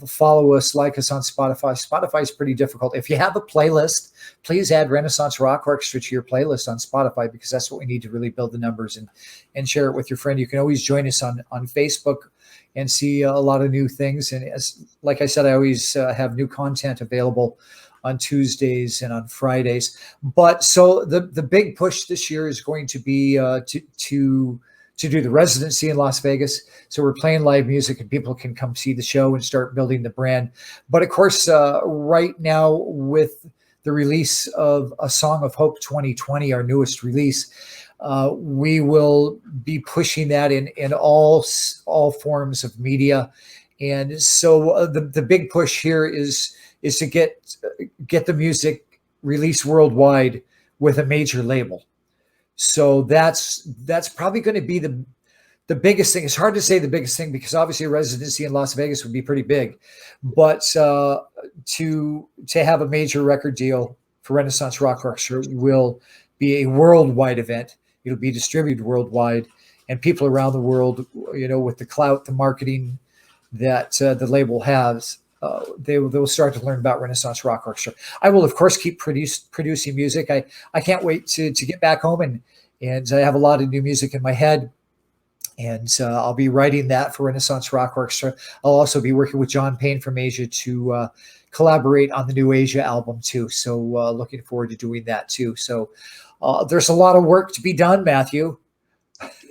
Follow us, like us on Spotify. Spotify is pretty difficult. If you have a playlist, please add Renaissance Rock Orchestra to your playlist on Spotify, because that's what we need to really build the numbers and share it with your friend. You can always join us on Facebook and see a lot of new things. And like I said, I always have new content available on Tuesdays and on Fridays. But so the big push this year is going to be to do the residency in Las Vegas. So we're playing live music and people can come see the show and start building the brand. But of course, right now with the release of A Song of Hope 2020, our newest release, we will be pushing that in all forms of media. And so the big push here is to get the music released worldwide with a major label. So that's probably going to be the biggest thing. It's hard to say the biggest thing because obviously a residency in Las Vegas would be pretty big, but to have a major record deal for Renaissance Rock Orchestra will be a worldwide event. It'll be distributed worldwide, and people around the world, with the clout, the marketing that the label has, they'll start to learn about Renaissance Rock Orchestra. I will, of course, keep producing music. I can't wait to get back home and I have a lot of new music in my head, and I'll be writing that for Renaissance Rock Orchestra. I'll also be working with John Payne from Asia to collaborate on the new Asia album too. So looking forward to doing that too. So there's a lot of work to be done, Matthew.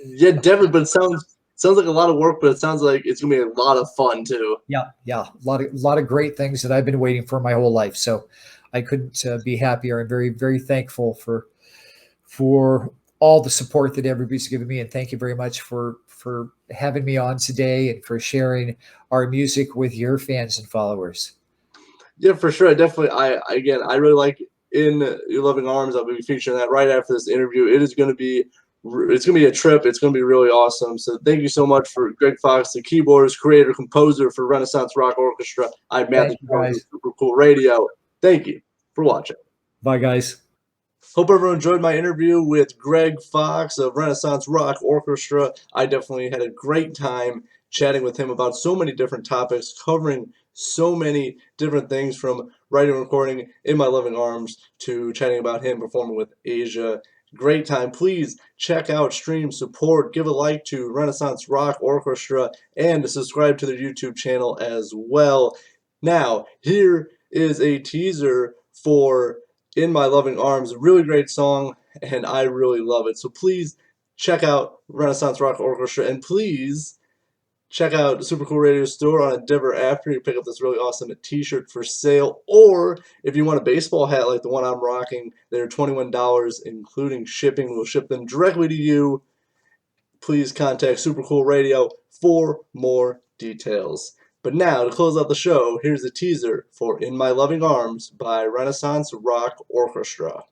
Yeah, definitely. But it sounds like a lot of work, but it sounds like it's gonna be a lot of fun too. Yeah, a lot of great things that I've been waiting for my whole life. So I couldn't be happier. I'm very, very thankful for all the support that everybody's given me, and thank you very much for having me on today and for sharing our music with your fans and followers. Yeah, for sure. I really like In Your Loving Arms. I'll be featuring that right after this interview. It's going to be a trip. It's going to be really awesome. So thank you so much for Gregg Fox, the keyboardist, creator, composer for Renaissance Rock Orchestra. I'm Matthew Thomas, Super Cool Radio. Thank you for watching. Bye, guys. Hope everyone enjoyed my interview with Gregg Fox of Renaissance Rock Orchestra. I definitely had a great time chatting with him about so many different topics, covering so many different things, from writing and recording In My Lovin Arms to chatting about him performing with Asia great time. Please check out, stream, support, give a like to Renaissance Rock Orchestra, and subscribe to their YouTube channel as well. Now, here is a teaser for In My Loving Arms, a really great song, and I really love it. So please check out Renaissance Rock Orchestra, and please check out the Super Cool Radio store on Endeavor after you pick up this really awesome t-shirt for sale. Or if you want a baseball hat like the one I'm rocking, they're $21 including shipping. We'll ship them directly to you. Please contact Super Cool Radio for more details. But now, to close out the show, here's a teaser for In My Loving Arms by Renaissance Rock Orchestra.